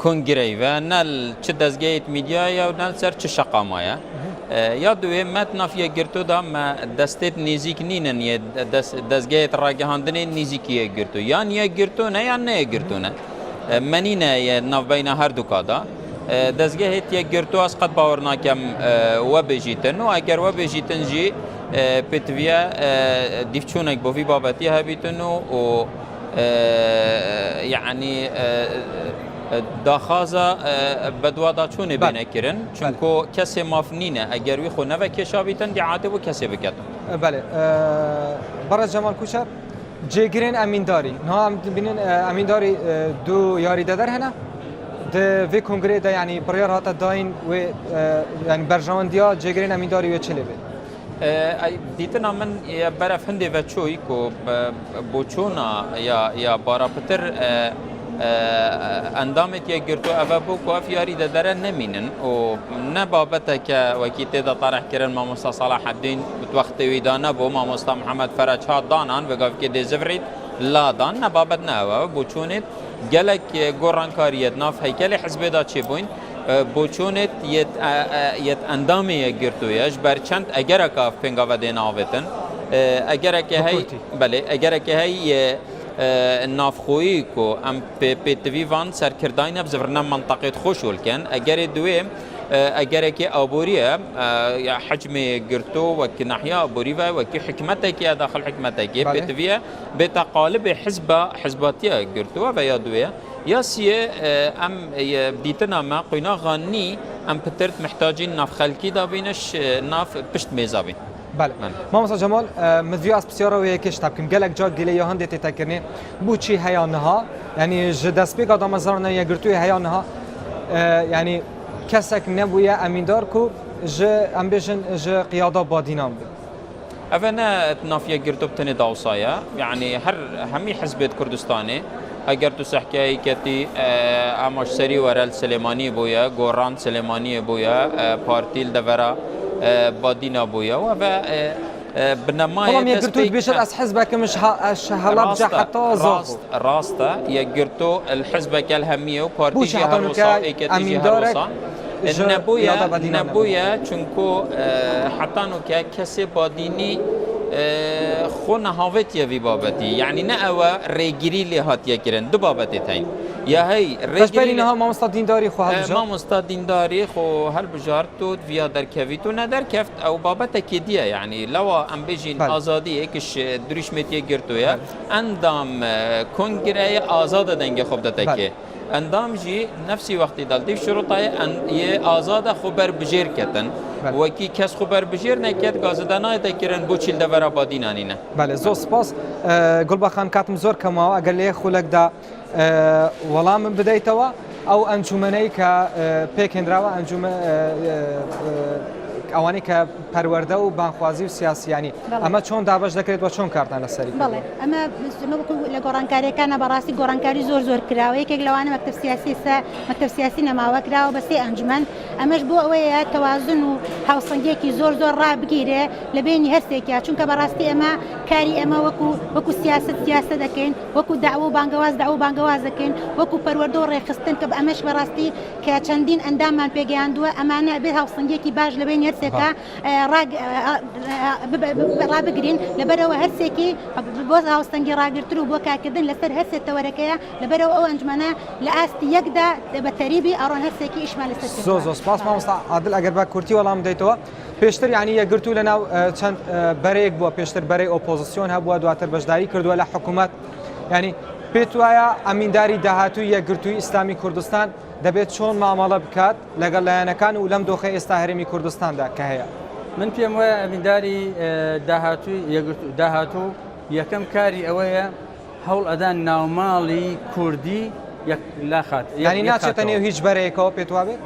کنگرەی و نەل چ دەستگەیت میدیایە و نەل سەر چ شەقامایە یا دوێ مەت ناف یەکگرتوودا مە دەستێت نزیک نینن دەستگەیت ڕاگەهاندنێ نزیکی یەکگرتو یان یەکگرتوونە یان نەیەکگرتوونە منینە ناوبینە هەردووکادا دەستگەهێت یەکگرتو ئەس قەت باوەڕ ناکەم وە بێژیتن و ئەگەر وە بێژیتن ژی پێتویە دیفچوونێک بۆ وی بابەتی هەبیتن و یعنی داخازە بەدوادا چوونێ بێنەکردن چونکۆ کەسێ مافنینە ئەگەر وی خۆ نەڤە کێشابیتن دیعاتێ بۆ کەسێ بکەتن بەێ بەڕێز جەمال کوچەر جێگرێن ئەمینداری بینن ئەمینداری دوو یاری دەدەر هەنا vê kongrê de yanî biryar hata dayîn wê yanî berjewandiya cêgirên emîndarî wê çi lê bê dîtina min beref hindê veçoyî ku boçûna ya barapitir endamê yekgirtû ev bû ku ev yarî de dere nemînin û ne babeteke wekî tê de tarehkirin mamosta Salaheddîn wextê wî da nebû mamosta Mihemed Fereç hat danan ve gavkê dê zivrît ladan ne babet ne ew boçûnê gelek gorankariyet nav heykelê hizbê da çêbûn boçûnê yet endamê yekgirtûye ji ber çend egereka pêngavê dê navetin egereke hey belê egereke hey navxoyî ku em pêtivî van serkirdayî ne zivirina menteqê xweş olken egerê duê egerekê aboriye ya hecmê girto wekî nehiya aborî ve wekî hikmetekê ya daxil hikmetekê pêtiviye bêta qalibê hizbatiya girto ve ya duê ya siyê em dîtina me quyna xanî em pitirt mihtacîn navxelkî dabîniş nav pişt mêza bîn بله مامۆستا جەمال مزیو ئاسپسیارەوە یەکێش تا بکەم gelek car gelê هەندێک تێتەکردنێ بوو چی هەیە نها ینی ji destpêka damezrana yekgirtûyê heya niha yanî kesek nebûye emîndar ku ji em bêjin ji qiyada badînan bê ev ne nafiye girtû tenê dawsaye yanî her hemî hizbêt Kurdistanê eger tu sehkeyê ketî emaş serî werel Silêmaniyê bûye Goran Silêmaniyê bûye partîl devera بادینا بویا و بنمای یەکگرتووت بێشت ئەس حزبەکەمش هەڵا بجە حتا ڕاستە یەکگرتۆ الحزبەکە هەمیە و پارتیژی هەڕۆسا ئەمیندارە نەبووە چونکۆ حتانوکە کەسێ بادینی خۆ نەهاوێتیە وی بابەتی یعنی نە ئەوە ڕێگیری لێ هاتیەکردن دوو بابەتێ هەین یا هەی ڕێگەرینەها مامۆستا دینداری خۆ مامۆستا دینداری خۆ هەڵبژارت و ویا دەرکەویت و نەدەرکەفت ئەو بابەتێکی دیە یعنی لەوە ئەم بێژین ئازادی یەکیش دروشمێتیە گرتوویە ئەندام کۆنگرەیە ئازادە دەنگە خۆ دەتەکێ ئەندام ژی نفسی وەختی دەڵدی شروطایە ئازادە خۆ بەربژێر کەتن وەکی کەس خۆ بەربژێر نەکرد گازدانای دەکردن بۆ چیل دەڤەرە بادینانینە بەێ زۆر سپاس گوڵبەخان کاتم زۆر کەماوە ئەگەر لێ خولەکدا وەڵامم بدەیتەوە ئەو ئەنجومەنەی کە پێکهێنراوە ئەوانەی کە پەروەردە و بانخوازی و سیاسیانی ئەمە چۆن دابش دەکرێت بە چۆن کارتان لەسەری بڵێ ئەمە لە گۆڕانکاریەکانە بەڕاستی گۆڕانکاری زۆر کراوە یەکێک لەوانە مەکتەب سیاسی نەماوە کراوە بە سێ ئەنجومەن ئەمەش بۆ ئەوەیە تەوازن و هاوسەنگێکی زۆر ڕابگیرێ لە بینی هەرسێکە چونکە بەڕاستی ئەمە کاری ئەمە وەکو سیاسە دەکەین وەکو داوا و بانگەواز دەکەین وەکو پەروەردە و ڕێخستن کە ئەمەش بەڕاستی کە چەندین ئەنداممان پێگەیاندووە ئەمانە بێ هاوسەنگێکی باش لە بینی هەرسێکە ڕابگرین لەبەرەوە هەرسێکی بۆ هاوسەنگی ڕاگرتن و بۆ کارکردن لەسەر هەرسێک تەوەرەکەیە لەبەرەوە ئەو ئەنجومەنە لە ئاستی یەکدا بە تەریبی ئەڕۆن هەرسێکی ئیشمان لەسەر زۆر سپاس مامۆستا عادل ئەگەر بە کورتی وەڵام بدەیتەوە پێشتر یعنی یەکگرتوو لەناو چەند بەرەیەک بووە پێشتر بەرەی ئۆپۆزیسیۆن هەبووە دواتر بەشداری کردووە لە حکوومەت ینی پێت وایە ئەمینداری داهاتووی یەکگرتووی ئیسلامی کوردستان دەبێت چۆن مامەڵە بکات لەگەڵ لایەنەکان و لەم دۆخە ئێستا هەرێمی کوردستاندا کە هەیە من پێم وایە ئەمینداری داهاتوو یەکەم کاری ئەوەیە هەوڵ ئەدان ناوماڵی کوردی لاخات ینی ناچێتە نێو هیچ بەرەیەکەوە پێت وابێت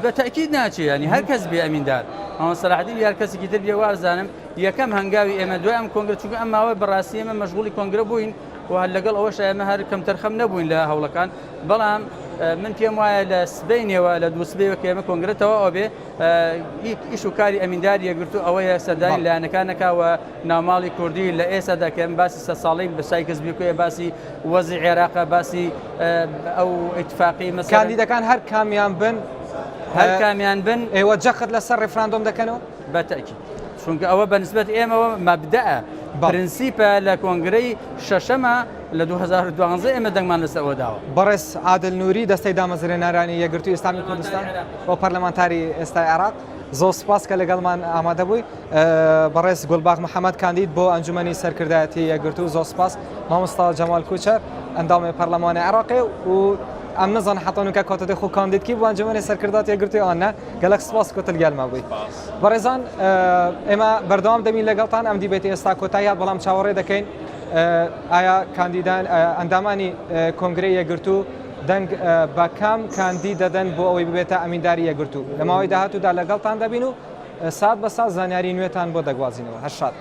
بە تاکید ناچێت ینی هەر کەس بێ ئەمیندار ئەوە سەلاحدین یار کەسێکی تر بێ وارزانم یەکەم هەنگاوی ئێمە دوای ئەم کۆنگرە چونکە ئەم ماوەی بەڕاستی ئێمە مەشغوڵی کۆنگرە بووین و هەر لەگەڵ ئەوەش ئێمە هەر کەم تەرخەم نەبووین لە هەوڵەکان بەڵام من پێم وایە لە سبەینەوە لە دووسبەیەوە کە ئێمە کۆنگرێتەوە ئەو بێ ئیش و کاری ئەمینداری یەکگرتو ئەوەیە سەردانی لایەنەکانەکەوە ناوماڵی کوردی لە ئێستادا کە ئێمە باسی سە ساڵی بەسای کەسبیکۆیە باسی وەزی عێراقە باسی ئەو ئیتفاقی مەسەڵەن کاندیدەکان هەر کامیان بن هەر کامیان بن ئێوە جەخت لەسەر ڕێفراندۆم دەکەنەوە بەتەکی چونکە ئەوە بەنسبەت ئێمەوە مەبدەە پرینسیپە لە کۆنگرەی شەشەمە لە 2012 ئێمە دەنگمان لەسەرەوە داوە بەڕێز عادل نووری دەستەی دامەزرێنەرانی یەکگرتووی ئیسلامی کوردستان بۆ پەرلەمانتاری ئێستای عێراق زۆر سپاس کە لەگەڵمان ئامادە بووی بەڕێز گولباغ محەممەد کاندید بۆ ئەنجومەنی سەرکردایەتی یەکگرتوو زۆر سپاس مامۆستا جەمال کوچەر ئەندامی پەرلەمانی عێراقی و ئەم نزان حتەنوکە کۆتەدەی خۆ کاندیدکی بۆ ئەنجومەنی سەرکردات یەکگرتووی ئەوانە گەلک سپاس کۆتل گەلمە بووی بەڕێزان ئێمە بەردەوام دەمین لەگەڵتان ئەم دیبێتی ئێستا کۆتایی بەڵام چاوەڕێ دەکەین ئایا کاندیدان ئەندامانی کۆنگرەی یەکگرتوو دەنگ بە کام کاندید دەدەن بۆ ئەوەی ببێتە ئەمینداری یەکگرتوو لە ماوەی داهاتوودا لەگەڵتان دەبین و سات بە سات زانیاری نوێتان بۆ دەگوازینەوە هەر شاد